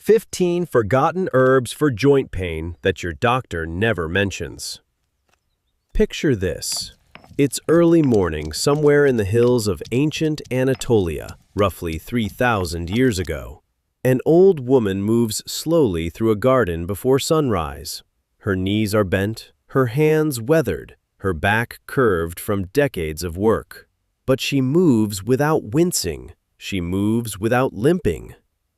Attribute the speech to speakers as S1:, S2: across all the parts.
S1: 15 forgotten herbs for joint pain that your doctor never mentions. Picture this. It's early morning somewhere in the hills of ancient Anatolia, roughly 3,000 years ago. An old woman moves slowly through a garden before sunrise. Her knees are bent, her hands weathered, her back curved from decades of work. But she moves without wincing. She moves without limping.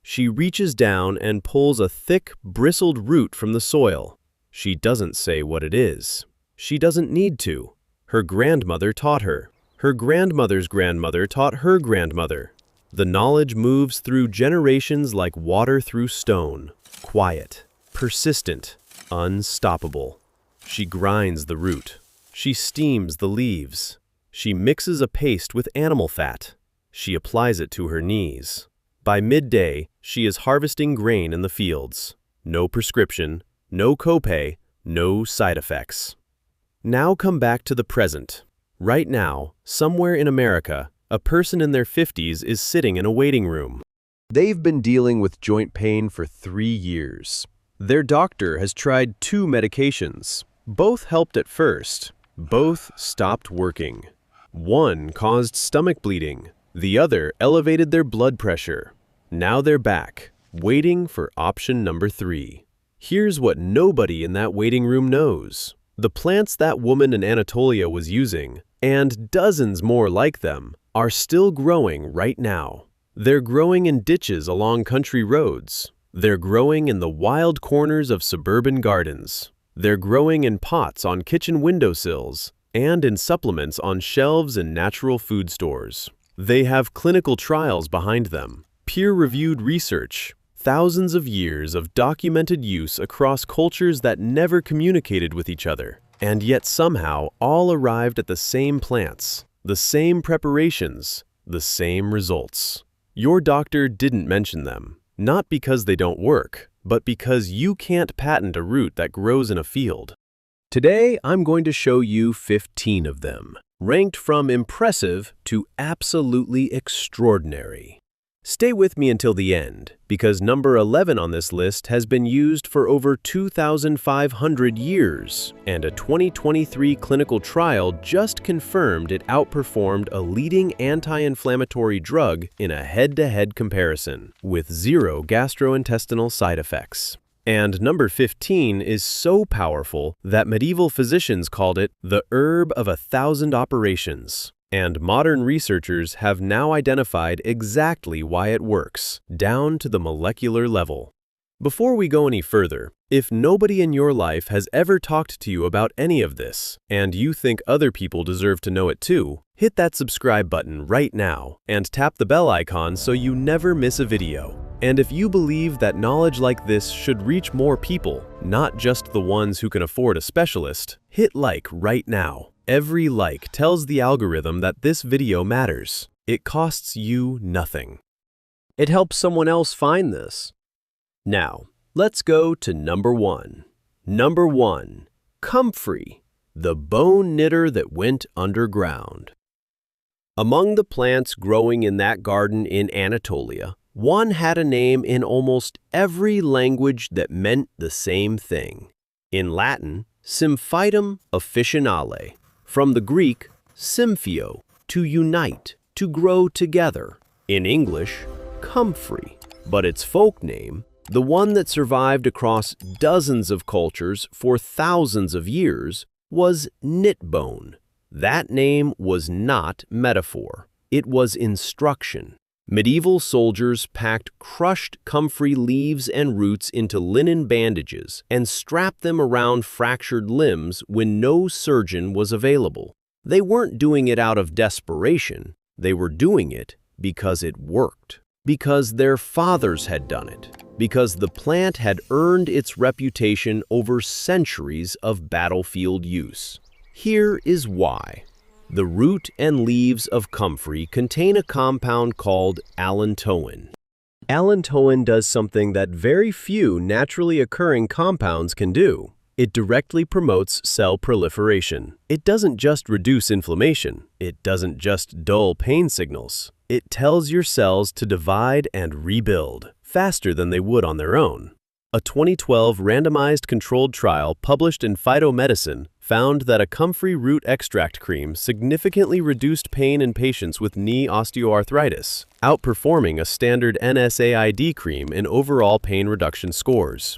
S1: She reaches down and pulls a thick, bristled root from the soil. She doesn't say what it is. She doesn't need to. Her grandmother taught her. Her grandmother's grandmother taught her grandmother. The knowledge moves through generations like water through stone. Quiet, persistent, unstoppable. She grinds the root. She steams the leaves. She mixes a paste with animal fat. She applies it to her knees. By midday, she is harvesting grain in the fields. No prescription, no copay, no side effects. Now come back to the present. Right now, somewhere in America, a person in their 50s is sitting in a waiting room. They've been dealing with joint pain for 3 years. Their doctor has tried 2 medications. Both helped at first. Both stopped working. One caused stomach bleeding. The other elevated their blood pressure. Now they're back, waiting for option number 3. Here's what nobody in that waiting room knows. The plants that woman in Anatolia was using, and dozens more like them, are still growing right now. They're growing in ditches along country roads. They're growing in the wild corners of suburban gardens. They're growing in pots on kitchen windowsills and in supplements on shelves in natural food stores. They have clinical trials behind them, peer-reviewed research, thousands of years of documented use across cultures that never communicated with each other, and yet somehow all arrived at the same plants, the same preparations, the same results. Your doctor didn't mention them, not because they don't work, but because you can't patent a root that grows in a field. Today, I'm going to show you 15 of them, ranked from impressive to absolutely extraordinary. Stay with me until the end, because number 11 on this list has been used for over 2,500 years, and a 2023 clinical trial just confirmed it outperformed a leading anti-inflammatory drug in a head-to-head comparison, with 0 gastrointestinal side effects. And number 15 is so powerful that medieval physicians called it the herb of 1,000 operations. And modern researchers have now identified exactly why it works, down to the molecular level. Before we go any further, if nobody in your life has ever talked to you about any of this, and you think other people deserve to know it too, hit that subscribe button right now and tap the bell icon so you never miss a video. And if you believe that knowledge like this should reach more people, not just the ones who can afford a specialist, hit like right now. Every like tells the algorithm that this video matters. It costs you nothing. It helps someone else find this. Now, let's go to number 1. Number 1. Comfrey, the bone knitter that went underground. Among the plants growing in that garden in Anatolia, one had a name in almost every language that meant the same thing. In Latin, Symphytum officinale. From the Greek, symphio, to unite, to grow together. In English, comfrey. But its folk name, the one that survived across dozens of cultures for thousands of years, was knitbone. That name was not metaphor. It was instruction. Medieval soldiers packed crushed comfrey leaves and roots into linen bandages and strapped them around fractured limbs when no surgeon was available. They weren't doing it out of desperation. They were doing it because it worked. Because their fathers had done it. Because the plant had earned its reputation over centuries of battlefield use. Here is why. The root and leaves of comfrey contain a compound called allantoin. Allantoin does something that very few naturally occurring compounds can do. It directly promotes cell proliferation. It doesn't just reduce inflammation. It doesn't just dull pain signals. It tells your cells to divide and rebuild faster than they would on their own. A 2012 randomized controlled trial published in Phytomedicine found that a comfrey root extract cream significantly reduced pain in patients with knee osteoarthritis, outperforming a standard NSAID cream in overall pain reduction scores.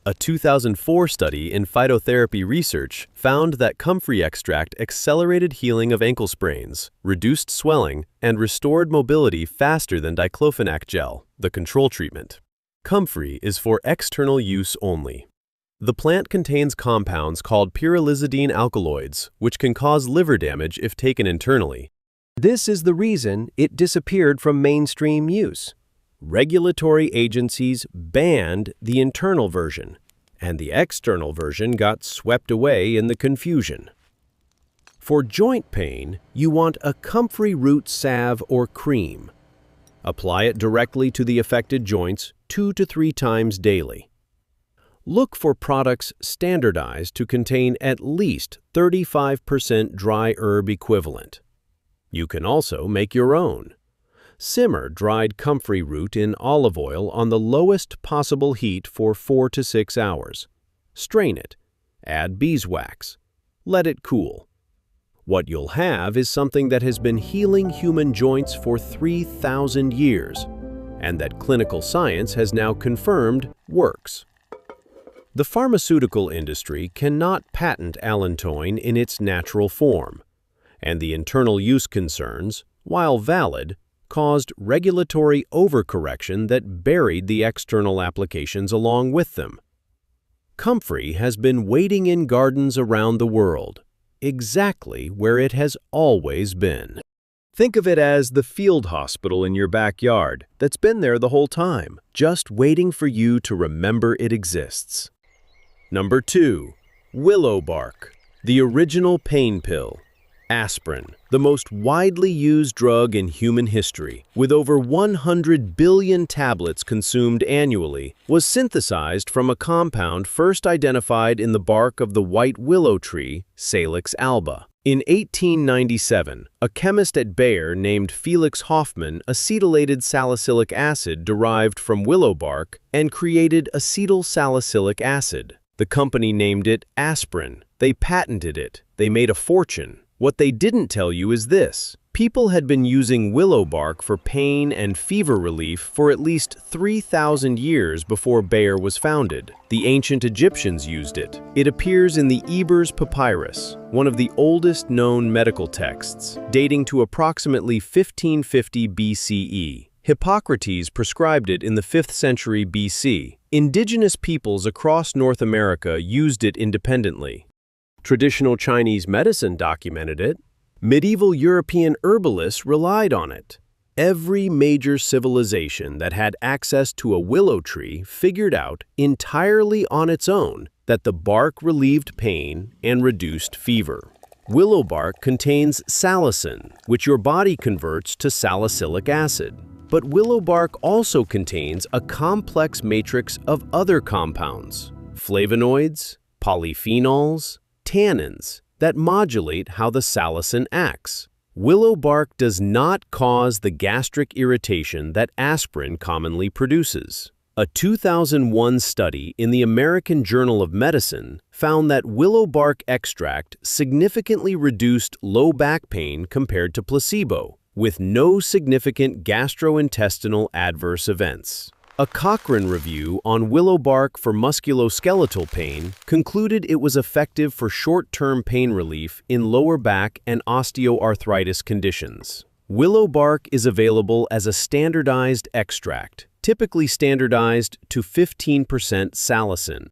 S1: A 2004 study in phytotherapy research found that comfrey extract accelerated healing of ankle sprains, reduced swelling, and restored mobility faster than diclofenac gel, the control treatment. Comfrey is for external use only. The plant contains compounds called pyrrolizidine alkaloids, which can cause liver damage if taken internally.
S2: This is the reason it disappeared from mainstream use. Regulatory agencies banned the internal version, and the external version got swept away in the confusion. For joint pain, you want a comfrey root salve or cream. Apply it directly to the affected joints 2 to 3 times daily. Look for products standardized to contain at least 35% dry herb equivalent. You can also make your own. Simmer dried comfrey root in olive oil on the lowest possible heat for 4 to 6 hours. Strain it. Add beeswax. Let it cool. What you'll have is something that has been healing human joints for 3,000 years, and that clinical science has now confirmed works. The pharmaceutical industry cannot patent allantoin in its natural form, and the internal use concerns, while valid, caused regulatory overcorrection that buried the external applications along with them. Comfrey has been waiting in gardens around the world, exactly where it has always been. Think of it as the field hospital in your backyard that's been there the whole time, just waiting for you to remember it exists. Number 2. Willow bark, the original pain pill. Aspirin, the most widely used drug in human history, with over 100 billion tablets consumed annually, was synthesized from a compound first identified in the bark of the white willow tree, Salix alba. In 1897, a chemist at Bayer named Felix Hoffmann acetylated salicylic acid derived from willow bark and created acetyl salicylic acid. The company named it aspirin. They patented it. They made a fortune. What they didn't tell you is this. People had been using willow bark for pain and fever relief for at least 3,000 years before Bayer was founded. The ancient Egyptians used it. It appears in the Ebers Papyrus, one of the oldest known medical texts, dating to approximately 1550 BCE. Hippocrates prescribed it in the 5th century BC. Indigenous peoples across North America used it independently. Traditional Chinese medicine documented it. Medieval European herbalists relied on it. Every major civilization that had access to a willow tree figured out entirely on its own that the bark relieved pain and reduced fever. Willow bark contains salicin, which your body converts to salicylic acid. But willow bark also contains a complex matrix of other compounds, flavonoids, polyphenols, tannins, that modulate how the salicin acts. Willow bark does not cause the gastric irritation that aspirin commonly produces. A 2001 study in the American Journal of Medicine found that willow bark extract significantly reduced low back pain compared to placebo, with no significant gastrointestinal adverse events. A Cochrane review on willow bark for musculoskeletal pain concluded it was effective for short-term pain relief in lower back and osteoarthritis conditions. Willow bark is available as a standardized extract, typically standardized to 15% salicin.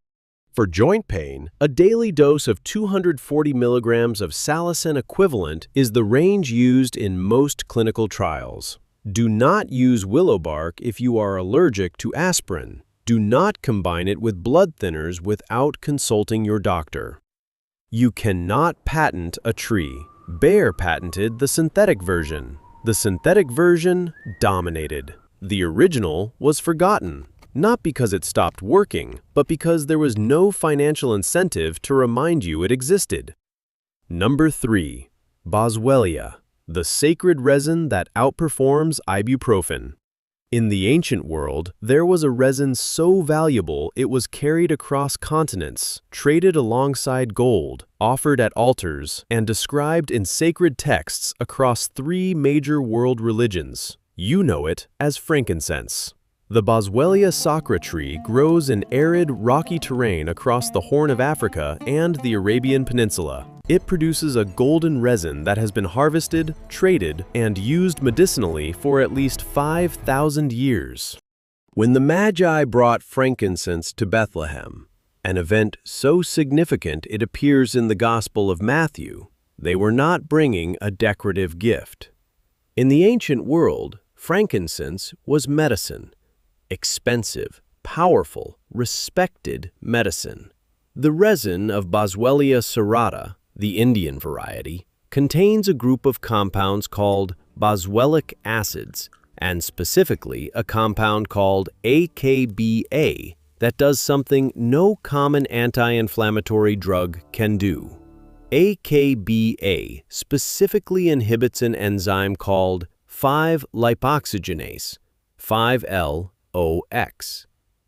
S2: For joint pain, a daily dose of 240 milligrams of salicin equivalent is the range used in most clinical trials. Do not use willow bark if you are allergic to aspirin. Do not combine it with blood thinners without consulting your doctor. You cannot patent a tree. Bayer patented the synthetic version. The synthetic version dominated. The original was forgotten, not because it stopped working, but because there was no financial incentive to remind you it existed. Number 3. Boswellia, the sacred resin that outperforms ibuprofen.
S1: In the ancient world, there was a resin so valuable it was carried across continents, traded alongside gold, offered at altars, and described in sacred texts across 3 major world religions. You know it as frankincense. The Boswellia sacra tree grows in arid, rocky terrain across the Horn of Africa and the Arabian Peninsula. It produces a golden resin that has been harvested, traded, and used medicinally for at least 5,000 years. When the Magi brought frankincense to Bethlehem, an event so significant it appears in the Gospel of Matthew, they were not bringing a decorative gift. In the ancient world, frankincense was medicine. Expensive, powerful, respected medicine. The resin of Boswellia serrata, the Indian variety, contains a group of compounds called boswellic acids, and specifically a compound called AKBA that does something no common anti-inflammatory drug can do. AKBA specifically inhibits an enzyme called 5-lipoxygenase, 5-LOX.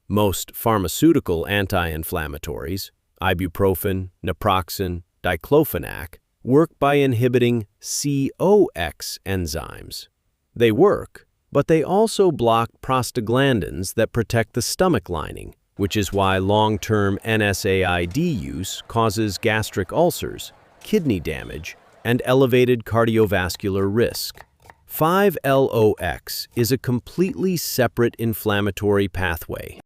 S1: Most pharmaceutical anti-inflammatories, ibuprofen, naproxen, diclofenac, work by inhibiting COX enzymes. They work, but they also block prostaglandins that protect the stomach lining, which is why long-term NSAID use causes gastric ulcers, kidney damage, and elevated cardiovascular risk. 5-LOX is a completely separate inflammatory pathway.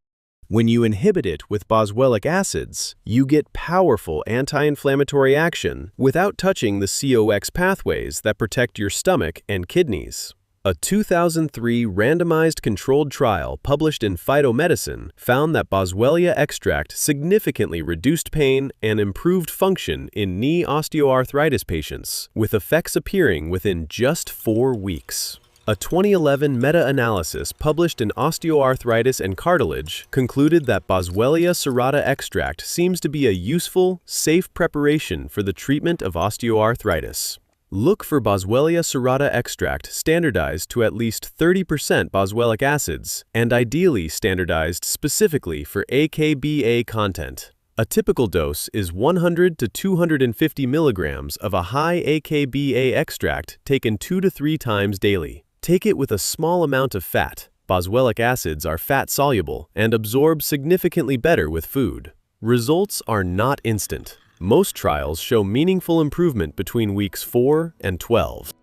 S1: When you inhibit it with boswellic acids, you get powerful anti-inflammatory action without touching the COX pathways that protect your stomach and kidneys. A 2003 randomized controlled trial published in Phytomedicine found that Boswellia extract significantly reduced pain and improved function in knee osteoarthritis patients, with effects appearing within just 4 weeks. A 2011 meta-analysis published in Osteoarthritis and Cartilage concluded that Boswellia serrata extract seems to be a useful, safe preparation for the treatment of osteoarthritis. Look for Boswellia serrata extract standardized to at least 30% boswellic acids and ideally standardized specifically for AKBA content. A typical dose is 100 to 250 milligrams of a high AKBA extract taken 2 to 3 times daily. Take it with a small amount of fat. Boswellic acids are fat-soluble and absorb significantly better with food. Results are not instant. Most trials show meaningful improvement between weeks 4 and 12.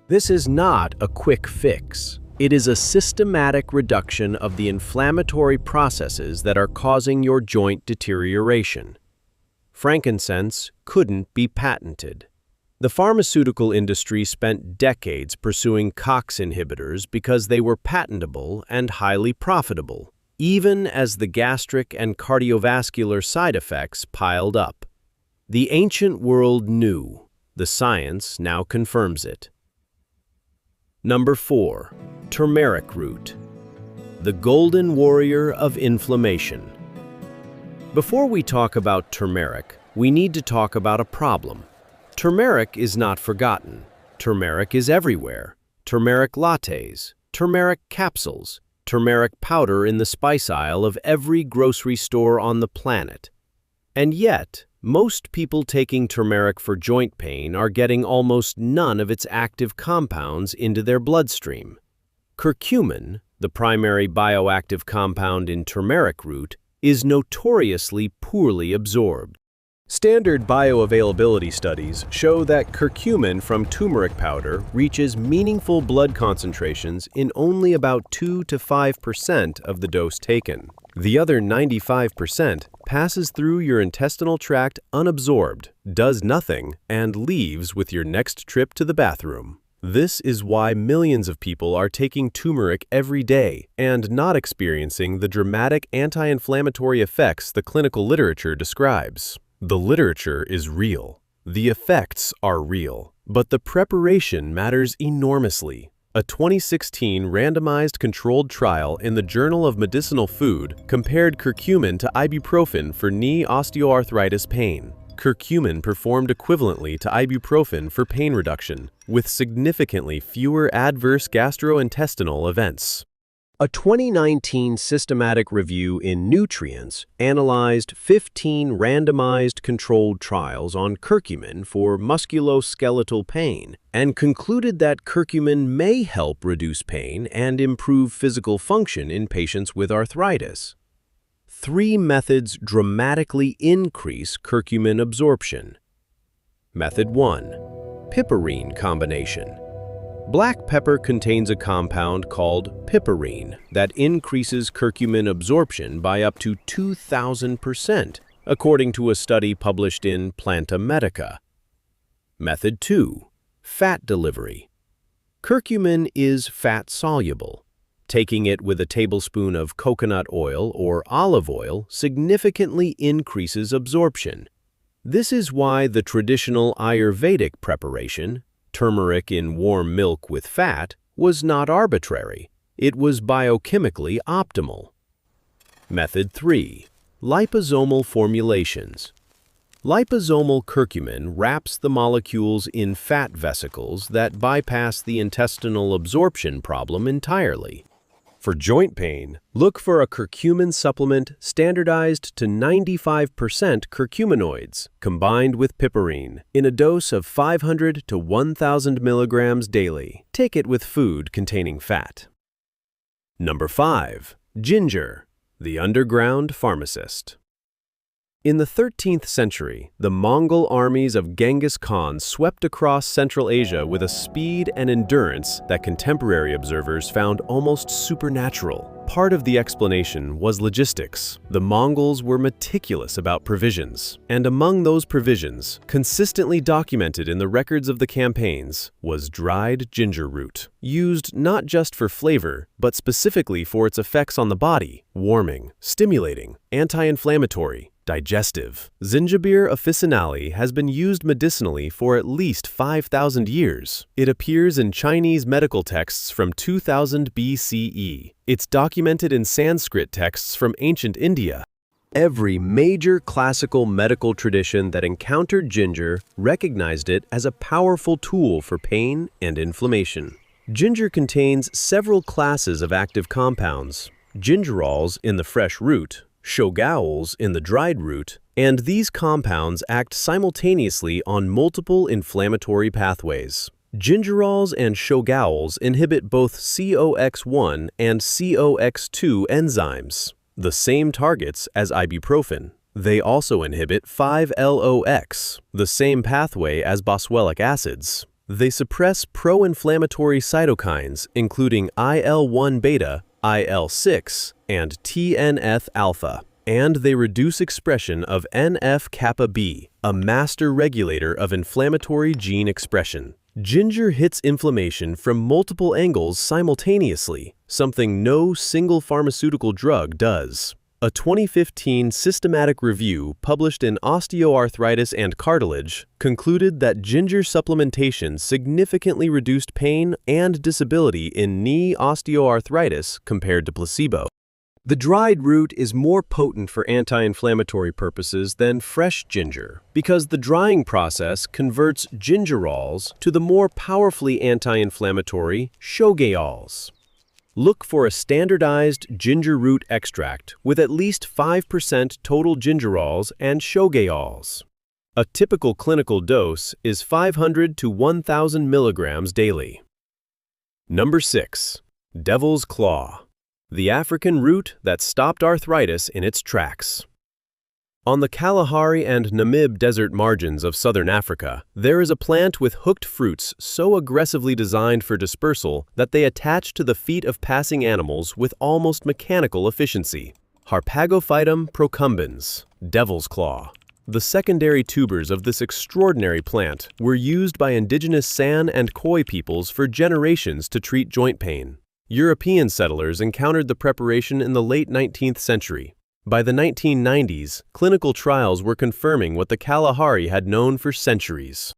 S1: This is not a quick fix. It is a systematic reduction of the inflammatory processes that are causing your joint deterioration. Frankincense couldn't be patented. The pharmaceutical industry spent decades pursuing COX inhibitors because they were patentable and highly profitable, even as the gastric and cardiovascular side effects piled up. The ancient world knew. The science now confirms it. Number 4. Turmeric root. The golden warrior of inflammation. Before we talk about turmeric, we need to talk about a problem. Turmeric is not forgotten. Turmeric is everywhere. Turmeric lattes, turmeric capsules, turmeric powder in the spice aisle of every grocery store on the planet. And yet, most people taking turmeric for joint pain are getting almost none of its active compounds into their bloodstream. Curcumin, the primary bioactive compound in turmeric root, is notoriously poorly absorbed. Standard bioavailability studies show that curcumin from turmeric powder reaches meaningful blood concentrations in only about 2 to 5% of the dose taken. The other 95% passes through your intestinal tract unabsorbed, does nothing, and leaves with your next trip to the bathroom. This is why millions of people are taking turmeric every day and not experiencing the dramatic anti-inflammatory effects the clinical literature describes. The literature is real. The effects are real. But the preparation matters enormously. A 2016 randomized controlled trial in the Journal of Medicinal Food compared curcumin to ibuprofen for knee osteoarthritis pain. Curcumin performed equivalently to ibuprofen for pain reduction, with significantly fewer adverse gastrointestinal events.
S2: A 2019 systematic review in Nutrients analyzed 15 randomized controlled trials on curcumin for musculoskeletal pain and concluded that curcumin may help reduce pain and improve physical function in patients with arthritis. 3 methods dramatically increase curcumin absorption. Method 1. Piperine combination. Black pepper contains a compound called piperine that increases curcumin absorption by up to 2,000%, according to a study published in Planta Medica. Method 2. Fat delivery. Curcumin is fat-soluble. Taking it with a tablespoon of coconut oil or olive oil significantly increases absorption. This is why the traditional Ayurvedic preparation, turmeric in warm milk with fat, was not arbitrary. It was biochemically optimal. Method 3. Liposomal formulations. Liposomal curcumin wraps the molecules in fat vesicles that bypass the intestinal absorption problem entirely. For joint pain, look for a curcumin supplement standardized to 95% curcuminoids combined with piperine in a dose of 500 to 1,000 milligrams daily. Take it with food containing fat. Number 5. Ginger, the underground pharmacist. In the 13th century, the Mongol armies of Genghis Khan swept across Central Asia with a speed and endurance that contemporary observers found almost supernatural. Part of the explanation was logistics. The Mongols were meticulous about provisions, and among those provisions, consistently documented in the records of the campaigns, was dried ginger root, used not just for flavor, but specifically for its effects on the body: warming, stimulating, anti-inflammatory, digestive. Zingiber officinale has been used medicinally for at least 5,000 years. It appears in Chinese medical texts from 2000 BCE. It's documented in Sanskrit texts from ancient India. Every major classical medical tradition that encountered ginger recognized it as a powerful tool for pain and inflammation. Ginger contains several classes of active compounds: gingerols in the fresh root, shogaols in the dried root, and these compounds act simultaneously on multiple inflammatory pathways. Gingerols and shogaols inhibit both COX-1 and COX-2 enzymes, the same targets as ibuprofen. They also inhibit 5-LOX, the same pathway as boswellic acids. They suppress pro-inflammatory cytokines, including IL-1 beta, IL-6, and TNF-alpha, and they reduce expression of NF-kappa B, a master regulator of inflammatory gene expression. Ginger hits inflammation from multiple angles simultaneously, something no single pharmaceutical drug does. A 2015 systematic review published in Osteoarthritis and Cartilage concluded that ginger supplementation significantly reduced pain and disability in knee osteoarthritis compared to placebo. The dried root is more potent for anti-inflammatory purposes than fresh ginger because the drying process converts gingerols to the more powerfully anti-inflammatory shogaols. Look for a standardized ginger root extract with at least 5% total gingerols and shogaols. A typical clinical dose is 500 to 1,000 milligrams daily. Number 6. Devil's Claw, the African root that stopped arthritis in its tracks. On the Kalahari and Namib desert margins of southern Africa, there is a plant with hooked fruits so aggressively designed for dispersal that they attach to the feet of passing animals with almost mechanical efficiency. Harpagophytum procumbens, devil's claw. The secondary tubers of this extraordinary plant were used by indigenous San and Khoi peoples for generations to treat joint pain. European settlers encountered the preparation in the late 19th century. By the 1990s, clinical trials were confirming what the Kalahari had known for centuries.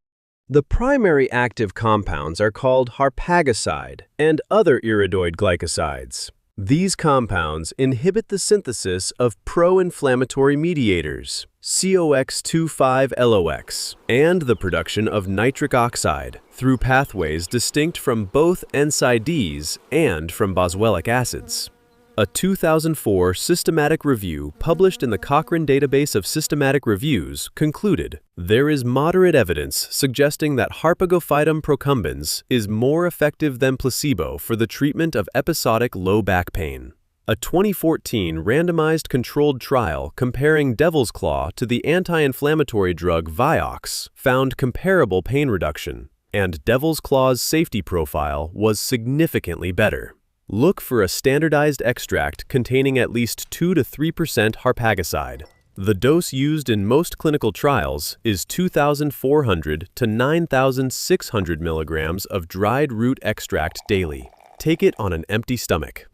S2: The primary active compounds are called harpagoside and other iridoid glycosides. These compounds inhibit the synthesis of pro-inflammatory mediators, COX-25-LOX, and the production of nitric oxide through pathways distinct from both NSAIDs and from boswellic acids. A 2004 systematic review published in the Cochrane Database of Systematic Reviews concluded there is moderate evidence suggesting that Harpagophytum procumbens is more effective than placebo for the treatment of episodic low back pain. A 2014 randomized controlled trial comparing devil's claw to the anti-inflammatory drug Vioxx found comparable pain reduction, and devil's claw's safety profile was significantly better. Look for a standardized extract containing at least 2 to 3% harpagicide. The dose used in most clinical trials is 2,400 to 9,600 milligrams of dried root extract daily. Take it on an empty stomach.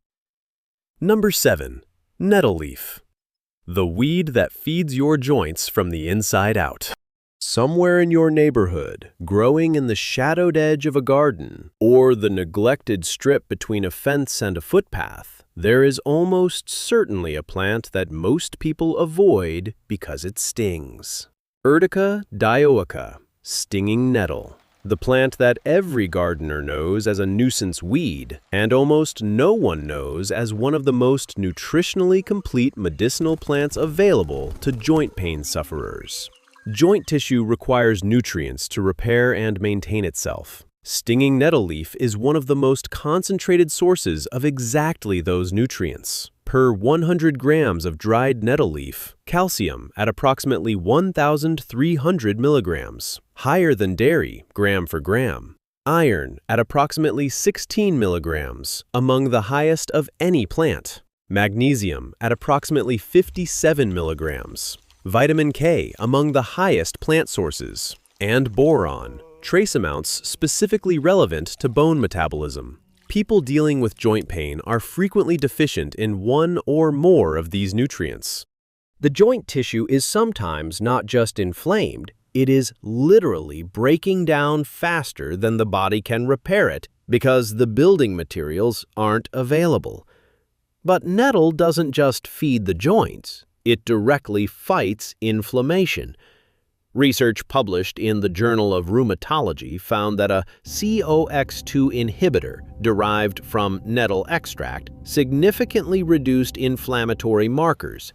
S2: Number 7. Nettle leaf. The weed that feeds your joints from the inside out. Somewhere in your neighborhood, growing in the shadowed edge of a garden, or the neglected strip between a fence and a footpath, there is almost certainly a plant that most people avoid because it stings. Urtica dioica, stinging nettle. The plant that every gardener knows as a nuisance weed, and almost no one knows as one of the most nutritionally complete medicinal plants available to joint pain sufferers. Joint tissue requires nutrients to repair and maintain itself. Stinging nettle leaf is one of the most concentrated sources of exactly those nutrients. Per 100 grams of dried nettle leaf, calcium at approximately 1,300 milligrams, higher than dairy, gram for gram. Iron at approximately 16 milligrams, among the highest of any plant. Magnesium at approximately 57 milligrams. Vitamin K among the highest plant sources, and boron, trace amounts specifically relevant to bone metabolism. People dealing with joint pain are frequently deficient in one or more of these nutrients. The joint tissue is sometimes not just inflamed, it is literally breaking down faster than the body can repair it because the building materials aren't available. But nettle doesn't just feed the joints. It directly fights inflammation. Research published in the Journal of Rheumatology found that a COX-2 inhibitor derived from nettle extract significantly reduced inflammatory markers.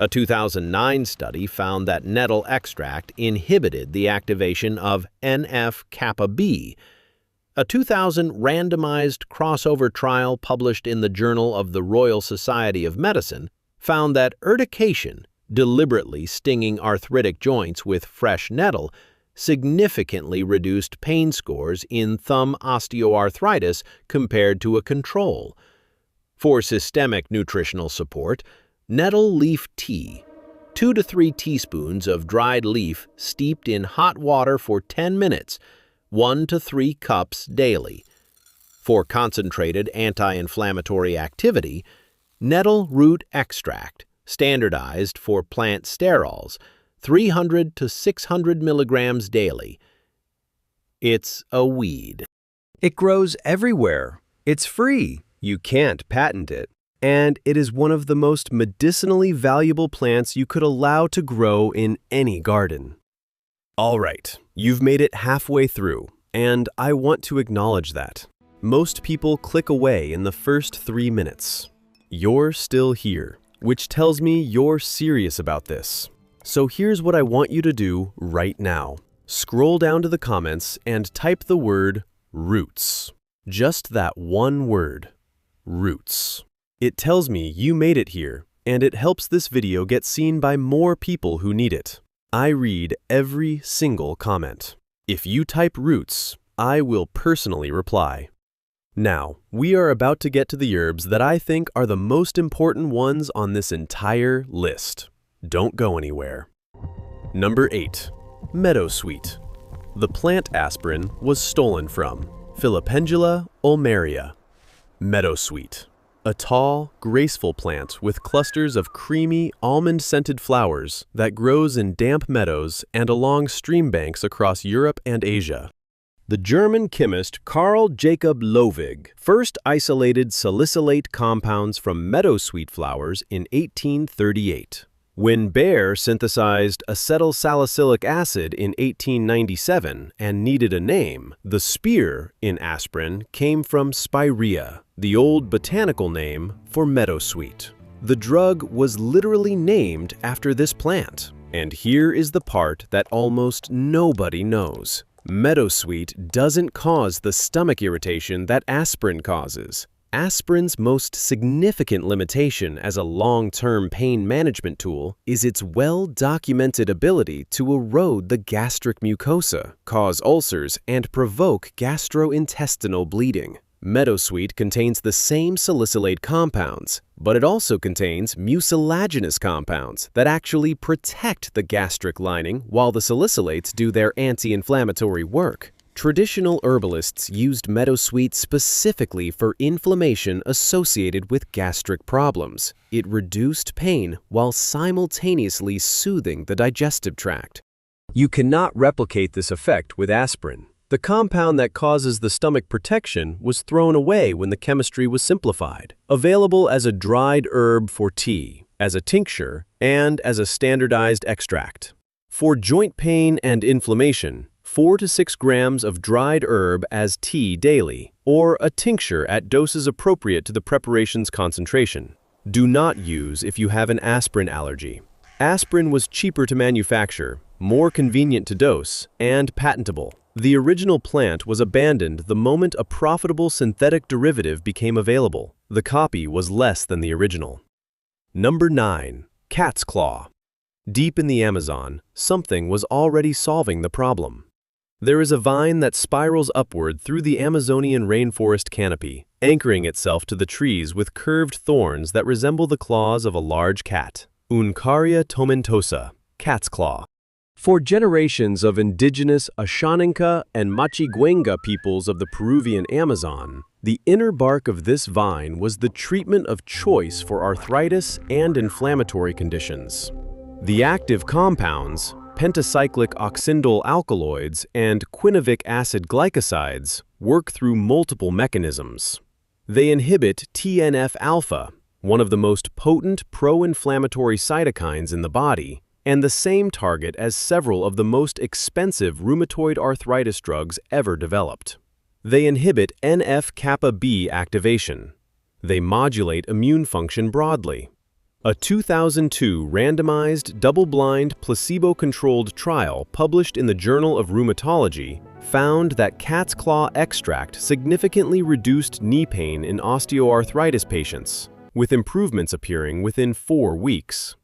S2: A 2009 study found that nettle extract inhibited the activation of NF-kappa B. A 2000 randomized crossover trial published in the Journal of the Royal Society of Medicine found that urtication, deliberately stinging arthritic joints with fresh nettle, significantly reduced pain scores in thumb osteoarthritis compared to a control. For systemic nutritional support, nettle leaf tea, 2 to 3 teaspoons of dried leaf steeped in hot water for 10 minutes, 1 to 3 cups daily. For concentrated anti-inflammatory activity, nettle root extract, standardized for plant sterols, 300 to 600 milligrams daily. It's a weed.
S1: It grows everywhere. It's free. You can't patent it. And it is one of the most medicinally valuable plants you could allow to grow in any garden. All right, you've made it halfway through, and I want to acknowledge that. Most people click away in the first 3 minutes. You're still here, which tells me you're serious about this. So here's what I want you to do right now. Scroll down to the comments and type the word roots. Just that one word, roots. It tells me you made it here, and it helps this video get seen by more people who need it. I read every single comment. If you type roots, I will personally reply. Now, we are about to get to the herbs that I think are the most important ones on this entire list. Don't go anywhere. Number 8. Meadowsweet. The plant aspirin was stolen from Filipendula ulmaria. Meadowsweet. A tall, graceful plant with clusters of creamy, almond-scented flowers that grows in damp meadows and along stream banks across Europe and Asia.
S2: The German chemist Carl Jacob Lovig first isolated salicylate compounds from meadowsweet flowers in 1838. When Bayer synthesized acetylsalicylic acid in 1897 and needed a name, the spear in aspirin came from spirea, the old botanical name for meadowsweet. The drug was literally named after this plant. And here is the part that almost nobody knows. Meadowsweet doesn't cause the stomach irritation that aspirin causes. Aspirin's most significant limitation as a long-term pain management tool is its well-documented ability to erode the gastric mucosa, cause ulcers, and provoke gastrointestinal bleeding. Meadowsweet contains the same salicylate compounds, but it also contains mucilaginous compounds that actually protect the gastric lining while the salicylates do their anti-inflammatory work. Traditional herbalists used meadowsweet specifically for inflammation associated with gastric problems. It reduced pain while simultaneously soothing the digestive tract. You cannot replicate this effect with aspirin. The compound that causes the stomach protection was thrown away when the chemistry was simplified. Available as a dried herb for tea, as a tincture, and as a standardized extract. For joint pain and inflammation, 4 to 6 grams of dried herb as tea daily, or a tincture at doses appropriate to the preparation's concentration. Do not use if you have an aspirin allergy. Aspirin was cheaper to manufacture, more convenient to dose, and patentable. The original plant was abandoned the moment a profitable synthetic derivative became available. The copy was less than the original. Number 9. Cat's claw. Deep in the Amazon, something was already solving the problem. There is a vine that spirals upward through the Amazonian rainforest canopy, anchoring itself to the trees with curved thorns that resemble the claws of a large cat. Uncaria tomentosa, cat's claw. For generations of indigenous Ashaninka and Machiguenga peoples of the Peruvian Amazon, the inner bark of this vine was the treatment of choice for arthritis and inflammatory conditions. The active compounds, pentacyclic oxindole alkaloids and quinovic acid glycosides, work through multiple mechanisms. They inhibit TNF-alpha, one of the most potent pro-inflammatory cytokines in the body, and the same target as several of the most expensive rheumatoid arthritis drugs ever developed. They inhibit NF-kappa B activation. They modulate immune function broadly. A 2002 randomized, double-blind, placebo-controlled trial published in the Journal of Rheumatology found that cat's claw extract significantly reduced knee pain in osteoarthritis patients, with improvements appearing within 4 weeks.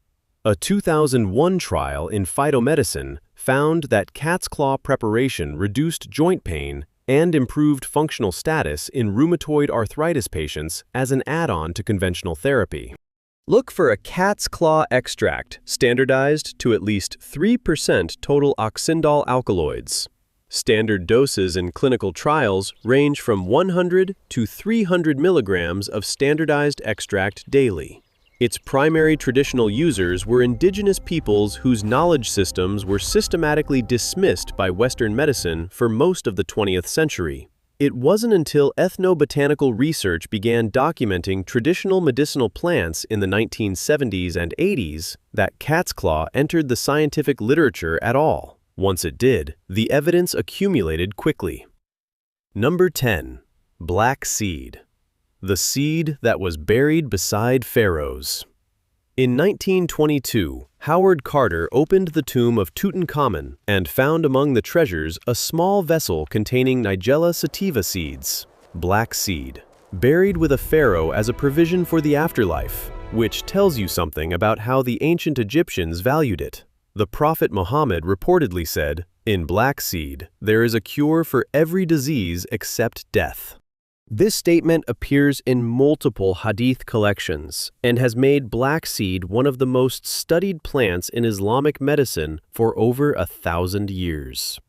S2: A 2001 trial in phytomedicine found that cat's claw preparation reduced joint pain and improved functional status in rheumatoid arthritis patients as an add-on to conventional therapy. Look for a cat's claw extract standardized to at least 3% total oxindole alkaloids. Standard doses in clinical trials range from 100 to 300 milligrams of standardized extract daily. Its primary traditional users were indigenous peoples whose knowledge systems were systematically dismissed by Western medicine for most of the 20th century. It wasn't until ethnobotanical research began documenting traditional medicinal plants in the 1970s and 80s that cat's claw entered the scientific literature at all. Once it did, the evidence accumulated quickly. Number 10. Black seed. The seed that was buried beside pharaohs. In 1922, Howard Carter opened the tomb of Tutankhamun and found among the treasures a small vessel containing Nigella sativa seeds, black seed, buried with a pharaoh as a provision for the afterlife, which tells you something about how the ancient Egyptians valued it. The Prophet Muhammad reportedly said, "In black seed, there is a cure for every disease except death." This statement appears in multiple hadith collections and has made black seed one of the most studied plants in Islamic medicine for over 1,000 years.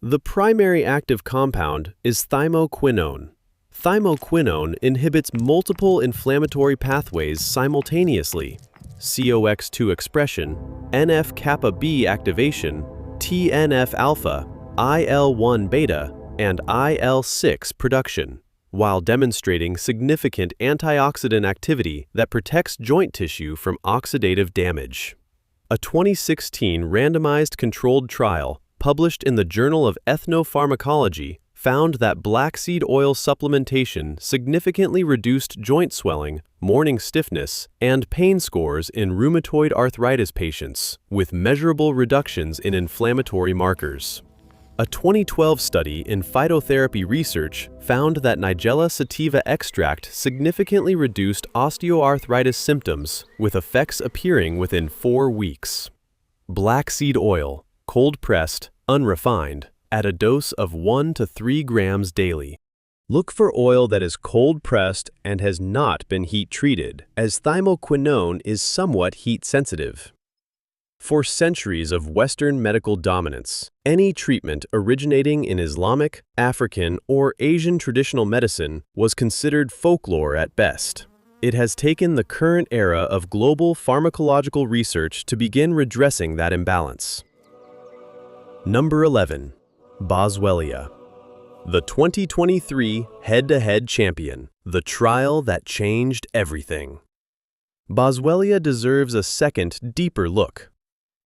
S2: The primary active compound is thymoquinone. Thymoquinone inhibits multiple inflammatory pathways simultaneously: COX2 expression, NF-kappa B activation, TNF-alpha, IL-1 beta, and IL-6 production, while demonstrating significant antioxidant activity that protects joint tissue from oxidative damage. A 2016 randomized controlled trial published in the Journal of Ethnopharmacology found that black seed oil supplementation significantly reduced joint swelling, morning stiffness, and pain scores in rheumatoid arthritis patients, with measurable reductions in inflammatory markers. A 2012 study in phytotherapy research found that Nigella sativa extract significantly reduced osteoarthritis symptoms, with effects appearing within 4 weeks. Black seed oil, cold-pressed, unrefined, at a dose of 1 to 3 grams daily. Look for oil that is cold-pressed and has not been heat-treated, as thymoquinone is somewhat heat-sensitive. For centuries of Western medical dominance, any treatment originating in Islamic, African, or Asian traditional medicine was considered folklore at best. It has taken the current era of global pharmacological research to begin redressing that imbalance. Number 11. Boswellia. The 2023 head-to-head champion, the trial that changed everything. Boswellia deserves a second, deeper look,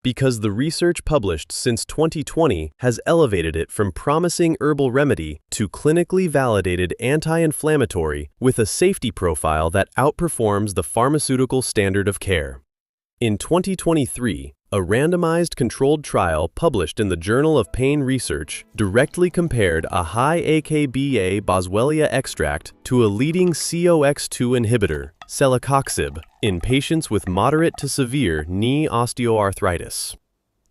S2: because the research published since 2020 has elevated it from promising herbal remedy to clinically validated anti-inflammatory with a safety profile that outperforms the pharmaceutical standard of care. In 2023, a randomized controlled trial published in the Journal of Pain Research directly compared a high AKBA Boswellia extract to a leading COX-2 inhibitor, celecoxib, in patients with moderate to severe knee osteoarthritis.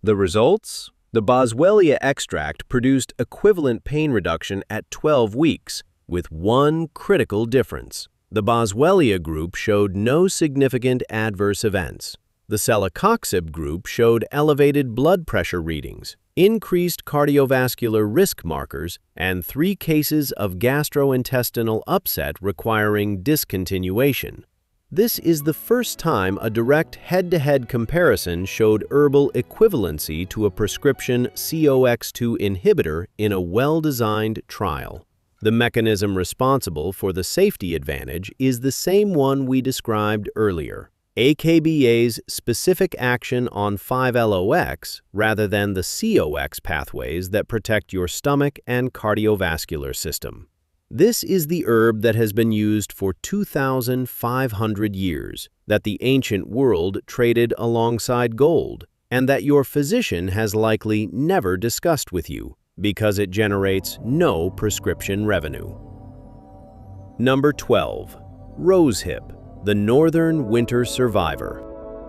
S2: The results? The Boswellia extract produced equivalent pain reduction at 12 weeks, with one critical difference. The Boswellia group showed no significant adverse events. The celecoxib group showed elevated blood pressure readings, increased cardiovascular risk markers, and 3 cases of gastrointestinal upset requiring discontinuation. This is the first time a direct head-to-head comparison showed herbal equivalency to a prescription COX-2 inhibitor in a well-designed trial. The mechanism responsible for the safety advantage is the same one we described earlier: AKBA's specific action on 5-LOX rather than the COX pathways that protect your stomach and cardiovascular system. This is the herb that has been used for 2,500 years, that the ancient world traded alongside gold, and that your physician has likely never discussed with you, because it generates no prescription revenue. Number 12. Rosehip, the northern winter survivor.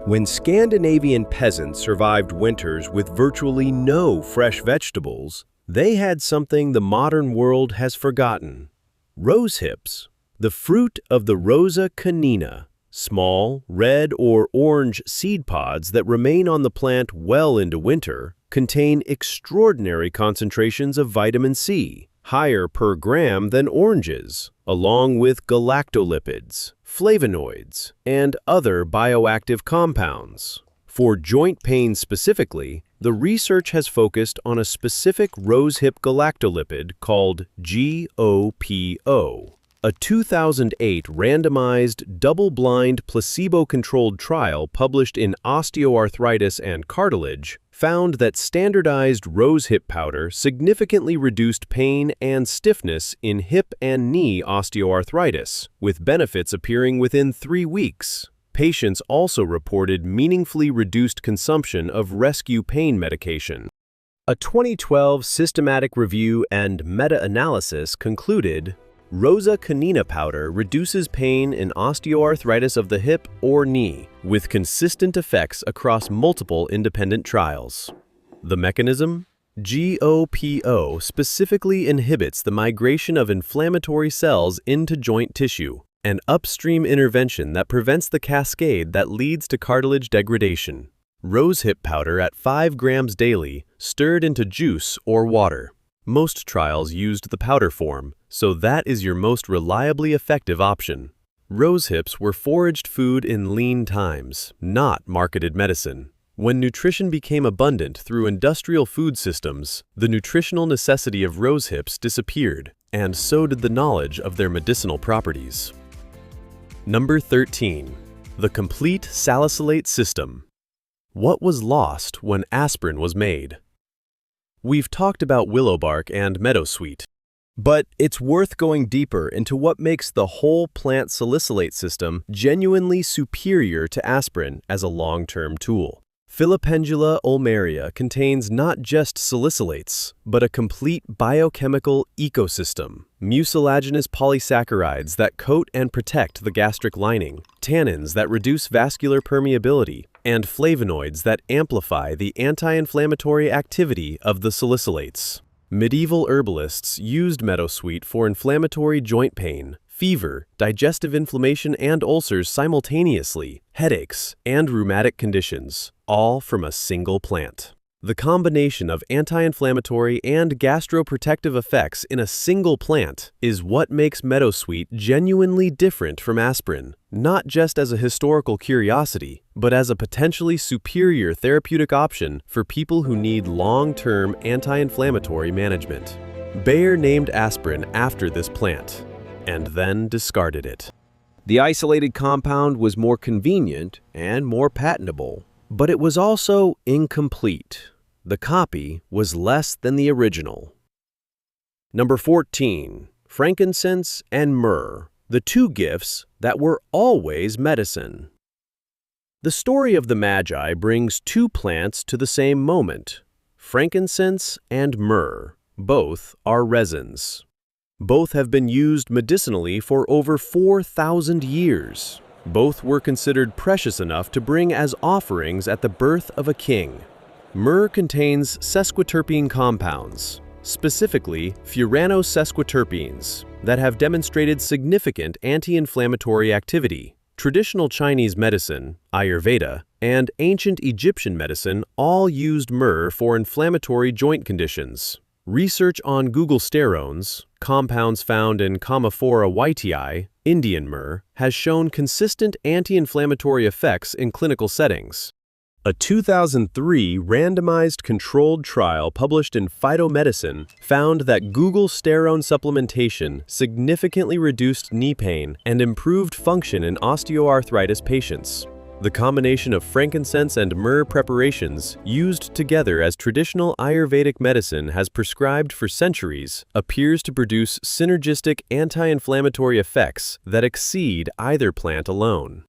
S2: When Scandinavian peasants survived winters with virtually no fresh vegetables, they had something the modern world has forgotten: rosehips, the fruit of the Rosa canina, small, red or orange seed pods that remain on the plant well into winter, contain extraordinary concentrations of vitamin C, higher per gram than oranges, along with galactolipids, flavonoids, and other bioactive compounds. For joint pain specifically, the research has focused on a specific rosehip galactolipid called GOPO. A 2008 randomized, double-blind, placebo-controlled trial published in Osteoarthritis and Cartilage found that standardized rosehip powder significantly reduced pain and stiffness in hip and knee osteoarthritis, with benefits appearing within 3 weeks. Patients also reported meaningfully reduced consumption of rescue pain medication. A 2012 systematic review and meta-analysis concluded Rosa canina powder reduces pain in osteoarthritis of the hip or knee, with consistent effects across multiple independent trials. The mechanism? GOPO specifically inhibits the migration of inflammatory cells into joint tissue, an upstream intervention that prevents the cascade that leads to cartilage degradation. Rosehip powder at 5 grams daily, stirred into juice or water. Most trials used the powder form, so that is your most reliably effective option. Rosehips were foraged food in lean times, not marketed medicine.
S1: When nutrition became abundant through industrial food systems, the nutritional necessity of rosehips disappeared, and so did the knowledge of their medicinal properties. Number 13. The complete salicylate system. What was lost when aspirin was made? We've talked about willow bark and meadowsweet, but it's worth going deeper into what makes the whole plant salicylate system genuinely superior to aspirin as a long-term tool. Filipendula ulmaria contains not just salicylates, but a complete biochemical ecosystem. Mucilaginous polysaccharides that coat and protect the gastric lining, tannins that reduce vascular permeability, and flavonoids that amplify the anti-inflammatory activity of the salicylates. Medieval herbalists used meadowsweet for inflammatory joint pain, fever, digestive inflammation and ulcers simultaneously, headaches, and rheumatic conditions, all from a single plant. The combination of anti-inflammatory and gastroprotective effects in a single plant is what makes meadowsweet genuinely different from aspirin, not just as a historical curiosity, but as a potentially superior therapeutic option for people who need long-term anti-inflammatory management. Bayer named aspirin after this plant, and then discarded it.
S2: The isolated compound was more convenient and more patentable, but it was also incomplete. The copy was less than the original. Number 14. Frankincense and myrrh, the two gifts that were always medicine. The story of the Magi brings two plants to the same moment, frankincense and myrrh. Both are resins. Both have been used medicinally for over 4,000 years. Both were considered precious enough to bring as offerings at the birth of a king. Myrrh contains sesquiterpene compounds, specifically furanosesquiterpenes, that have demonstrated significant anti-inflammatory activity. Traditional Chinese medicine, Ayurveda, and ancient Egyptian medicine all used myrrh for inflammatory joint conditions. Research on glucosterones, compounds found in Commiphora whitei, Indian myrrh, has shown consistent anti-inflammatory effects in clinical settings. A 2003 randomized controlled trial published in Phytomedicine found that glucosterone supplementation significantly reduced knee pain and improved function in osteoarthritis patients. The combination of frankincense and myrrh preparations used together as traditional Ayurvedic medicine has prescribed for centuries appears to produce synergistic anti-inflammatory effects that exceed either plant alone.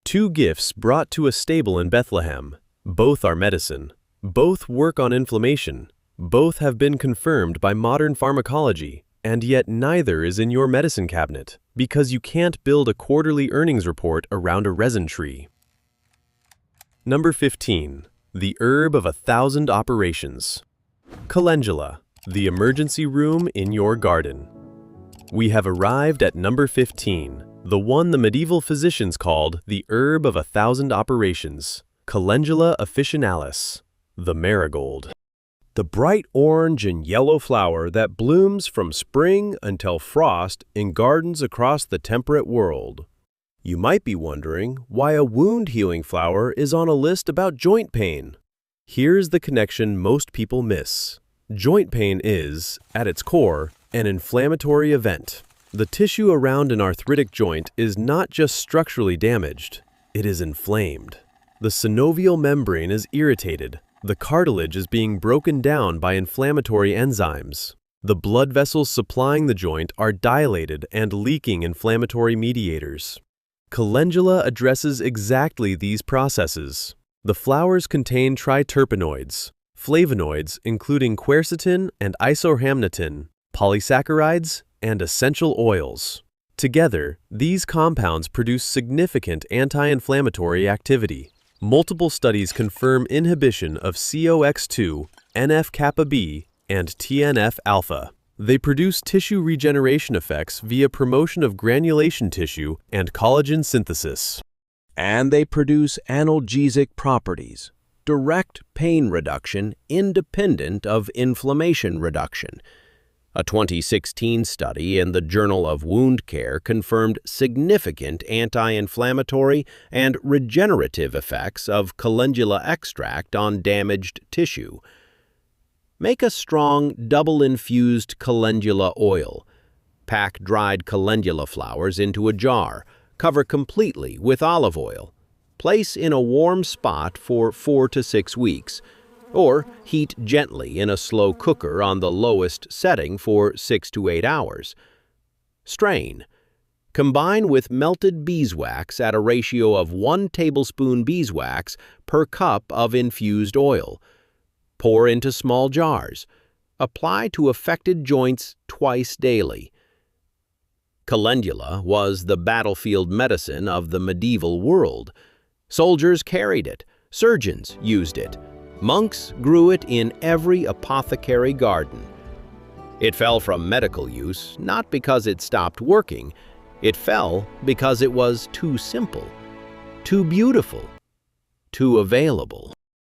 S2: Two gifts brought to a stable in Bethlehem. Both are medicine. Both work on inflammation. Both have been confirmed by modern pharmacology, and yet neither is in your medicine cabinet because you can't build a quarterly earnings report around a resin tree. Number 15. The herb of 1,000 operations. Calendula, the emergency room in your garden. We have arrived at number 15. The one the medieval physicians called the herb of 1,000 operations, Calendula officinalis, the marigold. The bright orange and yellow flower that blooms from spring until frost in gardens across the temperate world. You might be wondering why a wound-healing flower is on a list about joint pain. Here's the connection most people miss. Joint pain is, at its core, an inflammatory event. The tissue around an arthritic joint is not just structurally damaged, it is inflamed. The synovial membrane is irritated. The cartilage is being broken down by inflammatory enzymes. The blood vessels supplying the joint are dilated and leaking inflammatory mediators. Calendula addresses exactly these processes. The flowers contain triterpenoids, flavonoids including quercetin and isohamnotin, polysaccharides, and essential oils. Together, these compounds produce significant anti-inflammatory activity. Multiple studies confirm inhibition of COX2, NF-kappa B, and TNF-alpha. They produce tissue regeneration effects via promotion of granulation tissue and collagen synthesis. And they produce analgesic properties, direct pain reduction independent of inflammation reduction. A 2016 study in the Journal of Wound Care confirmed significant anti-inflammatory and regenerative effects of calendula extract on damaged tissue. Make a strong, double-infused calendula oil. Pack dried calendula flowers into a jar. Cover completely with olive oil. Place in a warm spot for 4 to 6 weeks, or heat gently in a slow cooker on the lowest setting for 6 to 8 hours. Strain. Combine with melted beeswax at a ratio of 1 tablespoon beeswax per cup of infused oil. Pour into small jars. Apply to affected joints twice daily. Calendula was the battlefield medicine of the medieval world. Soldiers carried it. Surgeons used it. Monks grew it in every apothecary garden. It fell from medical use not because it stopped working. It fell because it was too simple, too beautiful, too available.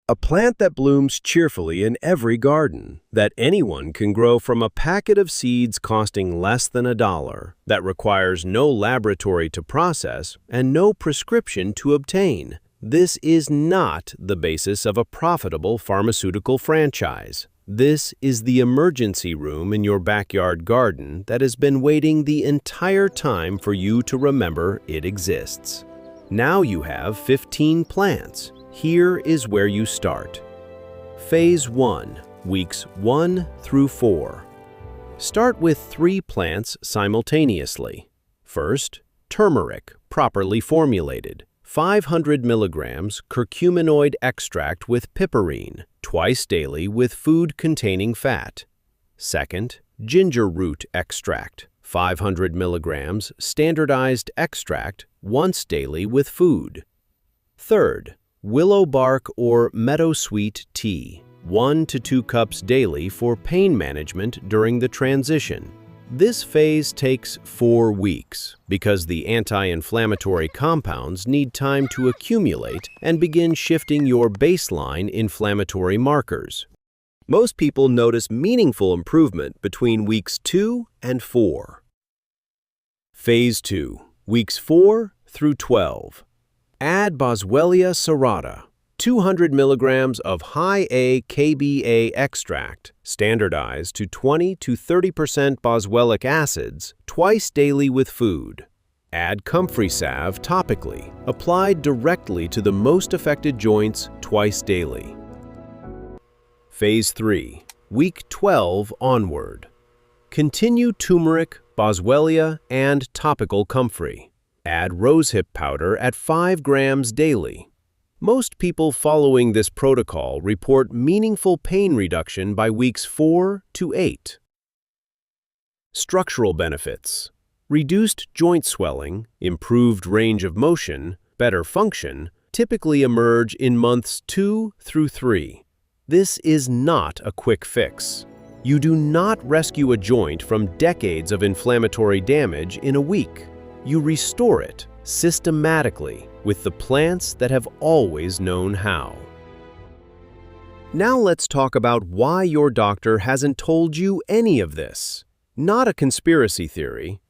S1: A plant that blooms cheerfully in every garden, that anyone can grow from a packet of seeds costing less than $1, that requires no laboratory to process and no prescription to obtain. This is not the basis of a profitable pharmaceutical franchise. This is the emergency room in your backyard garden that has been waiting the entire time for you to remember it exists. Now you have 15 plants. Here is where you start. Phase 1, weeks 1 through 4. Start with 3 plants simultaneously. First, turmeric, properly formulated. 500 milligrams curcuminoid extract with piperine, twice daily with food containing fat. Second, ginger root extract, 500 milligrams standardized extract, once daily with food. Third, willow bark or meadowsweet tea, 1 to 2 cups daily for pain management during the transition. This phase takes 4 weeks because the anti-inflammatory compounds need time to accumulate and begin shifting your baseline inflammatory markers. Most people notice meaningful improvement between weeks 2 and 4. Phase 2, weeks 4 through 12. Add Boswellia serrata, 200 milligrams of high-A KBA extract, standardized to 20 to 30% boswellic acids, twice daily with food. Add comfrey salve topically, applied directly to the most affected joints twice daily. Phase 3, week 12 onward. Continue turmeric, Boswellia, and topical comfrey. Add rosehip powder at 5 grams daily. Most people following this protocol report meaningful pain reduction by weeks 4 to 8. Structural benefits: reduced joint swelling, improved range of motion, better function, typically emerge in months 2 through 3. This is not a quick fix. You do not rescue a joint from decades of inflammatory damage in a week. You restore it systematically with the plants that have always known how. Now let's talk about why your doctor hasn't told you any of this. Not a conspiracy theory.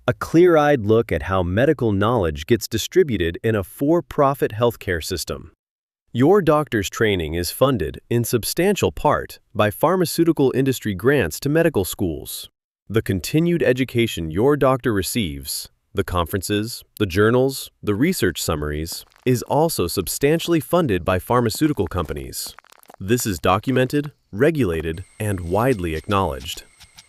S1: A clear-eyed look at how medical knowledge gets distributed in a for-profit healthcare system. Your doctor's training is funded, in substantial part, by pharmaceutical industry grants to medical schools. The continued education your doctor receives, the conferences, the journals, the research summaries, is also substantially funded by pharmaceutical companies. This is documented, regulated, and widely acknowledged.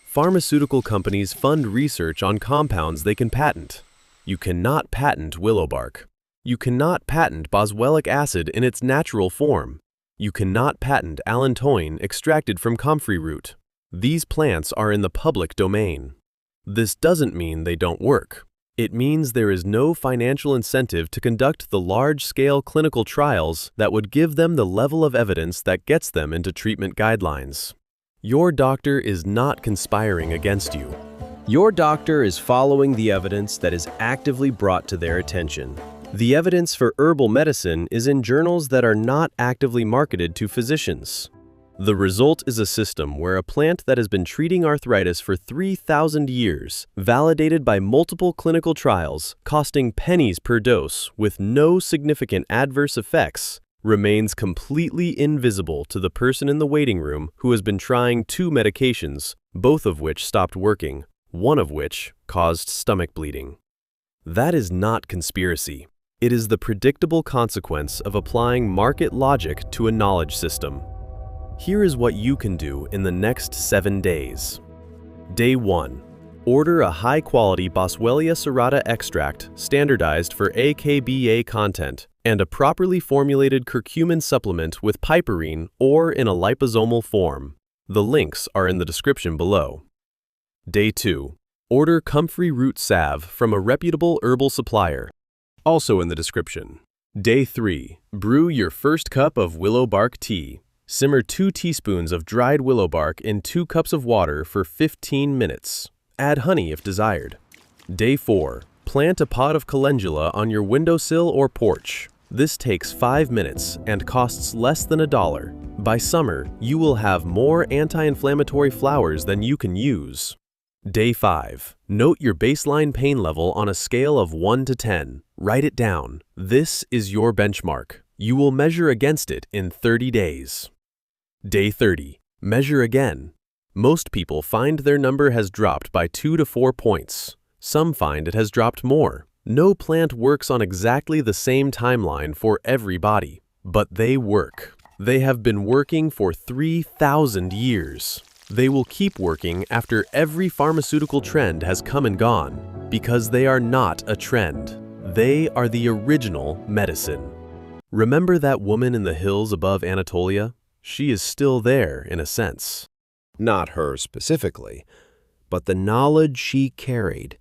S1: Pharmaceutical companies fund research on compounds they can patent. You cannot patent willow bark. You cannot patent boswellic acid in its natural form. You cannot patent allantoin extracted from comfrey root. These plants are in the public domain. This doesn't mean they don't work. It means there is no financial incentive to conduct the large-scale clinical trials that would give them the level of evidence that gets them into treatment guidelines. Your doctor is not conspiring against you. Your doctor is following the evidence that is actively brought to their attention. The evidence for herbal medicine is in journals that are not actively marketed to physicians. The result is a system where a plant that has been treating arthritis for 3,000 years, validated by multiple clinical trials, costing pennies per dose with no significant adverse effects, remains completely invisible to the person in the waiting room who has been trying 2 medications, both of which stopped working, one of which caused stomach bleeding. That is not conspiracy. It is the predictable consequence of applying market logic to a knowledge system. Here is what you can do in the next 7 days. Day 1. Order a high-quality Boswellia serrata extract standardized for AKBA content and a properly formulated curcumin supplement with piperine or in a liposomal form. The links are in the description below. Day 2. Order comfrey root salve from a reputable herbal supplier, also in the description. Day 3. Brew your first cup of willow bark tea. Simmer 2 teaspoons of dried willow bark in 2 cups of water for 15 minutes. Add honey if desired. Day 4. Plant a pot of calendula on your windowsill or porch. This takes 5 minutes and costs less than $1. By summer, you will have more anti-inflammatory flowers than you can use. Day 5. Note your baseline pain level on a scale of 1 to 10. Write it down. This is your benchmark. You will measure against it in 30 days. Day 30. Measure again. Most people find their number has dropped by 2 to 4 points. Some find it has dropped more. No plant works on exactly the same timeline for every body, but they work. They have been working for 3,000 years. They will keep working after every pharmaceutical trend has come and gone, because they are not a trend. They are the original medicine. Remember that woman in the hills above Anatolia? She is still there, in a sense. Not her specifically, but the knowledge she carried.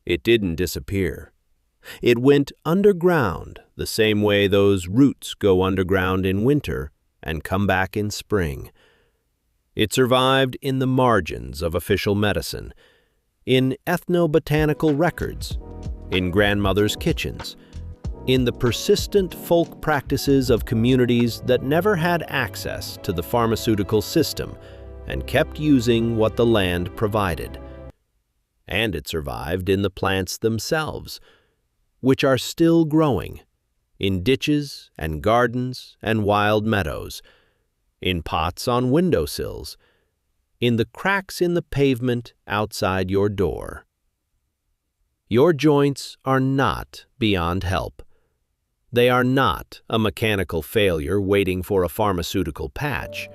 S1: It didn't disappear. It went underground the same way those roots go underground in winter and come back in spring. It survived in the margins of official medicine, in ethnobotanical records, in grandmothers' kitchens, in the persistent folk practices of communities that never had access to the pharmaceutical system and kept using what the land provided. And it survived in the plants themselves, which are still growing, in ditches and gardens and wild meadows, in pots on windowsills, in the cracks in the pavement outside your door. Your joints are not beyond help. They are not a mechanical failure waiting for a pharmaceutical patch.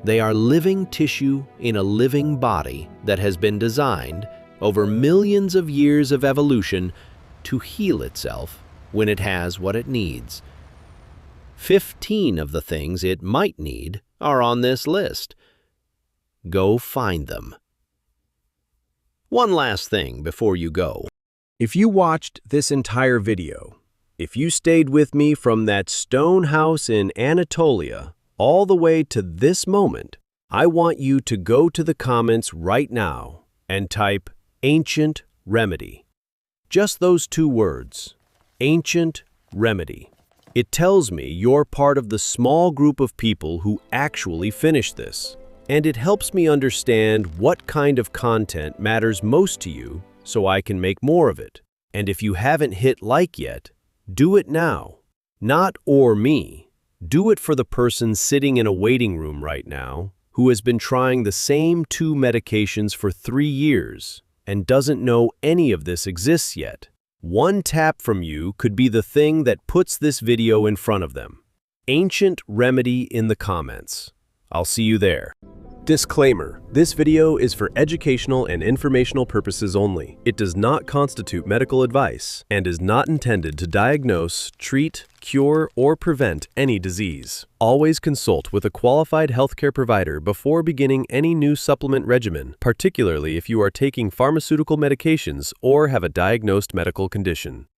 S1: They are living tissue in a living body that has been designed over millions of years of evolution to heal itself when it has what it needs. 15 of the things it might need are on this list. Go find them. One last thing before you go.
S2: If you watched this entire video, if you stayed with me from that stone house in Anatolia all the way to this moment, I want you to go to the comments right now and type ancient remedy. Just those 2 words, ancient remedy. It tells me you're part of the small group of people who actually finished this, and it helps me understand what kind of content matters most to you so I can make more of it. And if you haven't hit like yet, do it now. Not or me. Do it for the person sitting in a waiting room right now who has been trying the same 2 medications for 3 years and doesn't know any of this exists yet. One tap from you could be the thing that puts this video in front of them. Ancient remedy in the comments. I'll see you there. Disclaimer: this video is for educational and informational purposes only. It does not constitute medical advice and is not intended to diagnose, treat, cure, or prevent any disease. Always consult with a qualified healthcare provider before beginning any new supplement regimen, particularly if you are taking pharmaceutical medications or have a diagnosed medical condition.